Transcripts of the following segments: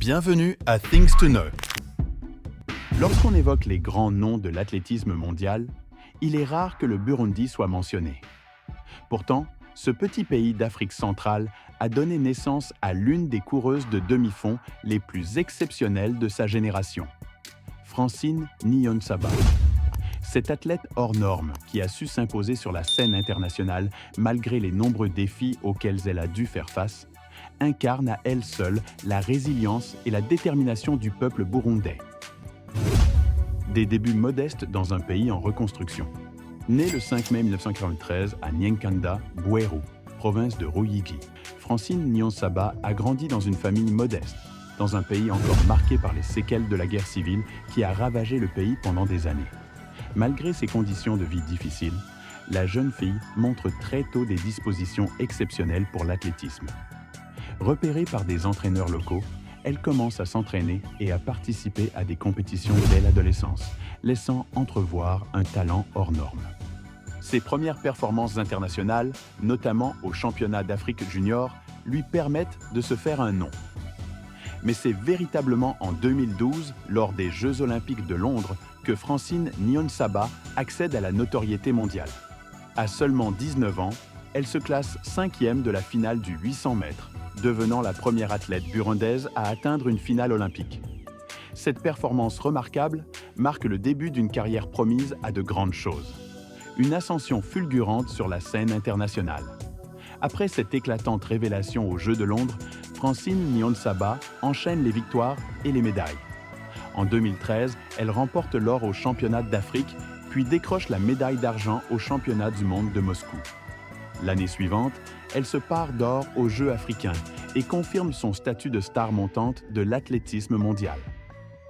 Bienvenue à Things to Know. Lorsqu'on évoque les grands noms de l'athlétisme mondial, il est rare que le Burundi soit mentionné. Pourtant, ce petit pays d'Afrique centrale a donné naissance à l'une des coureuses de demi-fond les plus exceptionnelles de sa génération, Francine Niyonsaba. Cette athlète hors norme qui a su s'imposer sur la scène internationale malgré les nombreux défis auxquels elle a dû faire face, incarne à elle seule la résilience et la détermination du peuple burundais. Des débuts modestes dans un pays en reconstruction. Née le 5 mai 1943 à Nyenkanda, Bweru, province de Ruyigi, Francine Niyonsaba a grandi dans une famille modeste, dans un pays encore marqué par les séquelles de la guerre civile qui a ravagé le pays pendant des années. Malgré ses conditions de vie difficiles, la jeune fille montre très tôt des dispositions exceptionnelles pour l'athlétisme. Repérée par des entraîneurs locaux, elle commence à s'entraîner et à participer à des compétitions dès l'adolescence, laissant entrevoir un talent hors norme. Ses premières performances internationales, notamment au championnat d'Afrique junior, lui permettent de se faire un nom. Mais c'est véritablement en 2012, lors des Jeux olympiques de Londres, que Francine Niyonsaba accède à la notoriété mondiale. À seulement 19 ans, elle se classe 5e de la finale du 800 mètres, devenant la première athlète burundaise à atteindre une finale olympique. Cette performance remarquable marque le début d'une carrière promise à de grandes choses. Une ascension fulgurante sur la scène internationale. Après cette éclatante révélation aux Jeux de Londres, Francine Niyonsaba enchaîne les victoires et les médailles. En 2013, elle remporte l'or au championnat d'Afrique, puis décroche la médaille d'argent au championnat du monde de Moscou. L'année suivante, elle se pare d'or aux Jeux africains et confirme son statut de star montante de l'athlétisme mondial.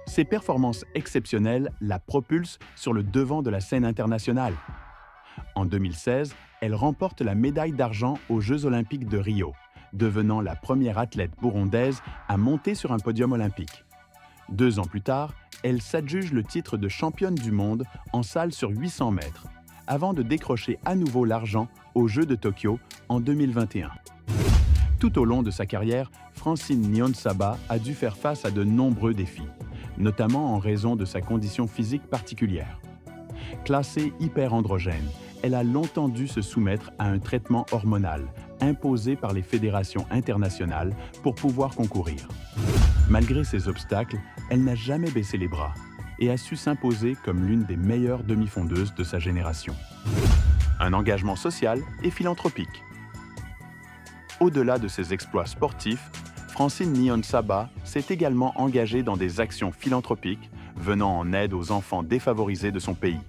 Ses performances exceptionnelles la propulsent sur le devant de la scène internationale. En 2016, elle remporte la médaille d'argent aux Jeux olympiques de Rio, devenant la première athlète burundaise à monter sur un podium olympique. 2 ans plus tard, elle s'adjuge le titre de championne du monde en salle sur 800 mètres, avant de décrocher à nouveau l'argent aux Jeux de Tokyo en 2021. Tout au long de sa carrière, Francine Niyonsaba a dû faire face à de nombreux défis, notamment en raison de sa condition physique particulière. Classée hyperandrogène, elle a longtemps dû se soumettre à un traitement hormonal imposé par les fédérations internationales pour pouvoir concourir. Malgré ces obstacles, elle n'a jamais baissé les bras et a su s'imposer comme l'une des meilleures demi-fondeuses de sa génération. Un engagement social et philanthropique. Au-delà de ses exploits sportifs, Francine Niyonsaba s'est également engagée dans des actions philanthropiques venant en aide aux enfants défavorisés de son pays.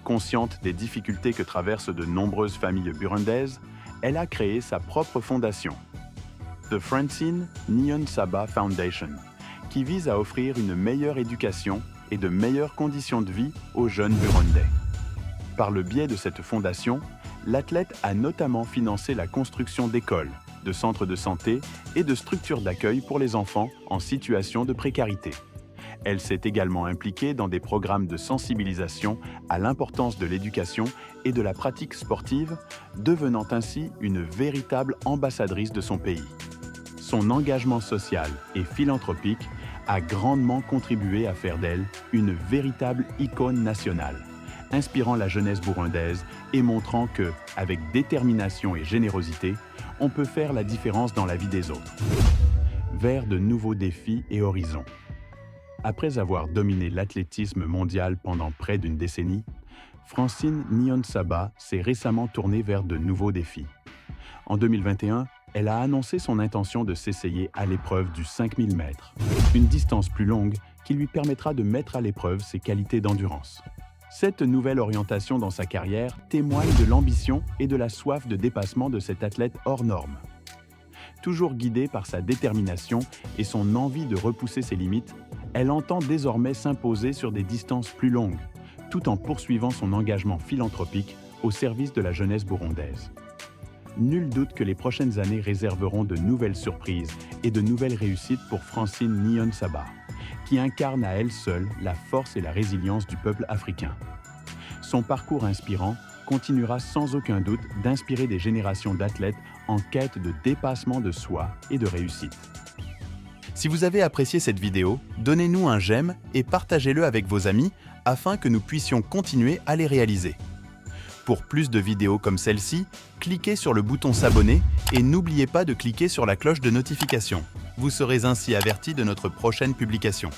Consciente des difficultés que traversent de nombreuses familles burundaises, elle a créé sa propre fondation, The Francine Niyonsaba Foundation, qui vise à offrir une meilleure éducation et de meilleures conditions de vie aux jeunes Burundais. Par le biais de cette fondation, l'athlète a notamment financé la construction d'écoles, de centres de santé et de structures d'accueil pour les enfants en situation de précarité. Elle s'est également impliquée dans des programmes de sensibilisation à l'importance de l'éducation et de la pratique sportive, devenant ainsi une véritable ambassadrice de son pays. Son engagement social et philanthropique a grandement contribué à faire d'elle une véritable icône nationale, inspirant la jeunesse burundaise et montrant que, avec détermination et générosité, on peut faire la différence dans la vie des autres. Vers de nouveaux défis et horizons. Après avoir dominé l'athlétisme mondial pendant près d'une décennie, Francine Niyonsaba s'est récemment tournée vers de nouveaux défis. En 2021, elle a annoncé son intention de s'essayer à l'épreuve du 5000 mètres, une distance plus longue qui lui permettra de mettre à l'épreuve ses qualités d'endurance. Cette nouvelle orientation dans sa carrière témoigne de l'ambition et de la soif de dépassement de cette athlète hors norme. Toujours guidée par sa détermination et son envie de repousser ses limites, elle entend désormais s'imposer sur des distances plus longues, tout en poursuivant son engagement philanthropique au service de la jeunesse burundaise. Nul doute que les prochaines années réserveront de nouvelles surprises et de nouvelles réussites pour Francine Niyonsaba, qui incarne à elle seule la force et la résilience du peuple africain. Son parcours inspirant continuera sans aucun doute d'inspirer des générations d'athlètes en quête de dépassement de soi et de réussite. Si vous avez apprécié cette vidéo, donnez-nous un j'aime et partagez-le avec vos amis afin que nous puissions continuer à les réaliser. Pour plus de vidéos comme celle-ci, cliquez sur le bouton s'abonner et n'oubliez pas de cliquer sur la cloche de notification. Vous serez ainsi averti de notre prochaine publication.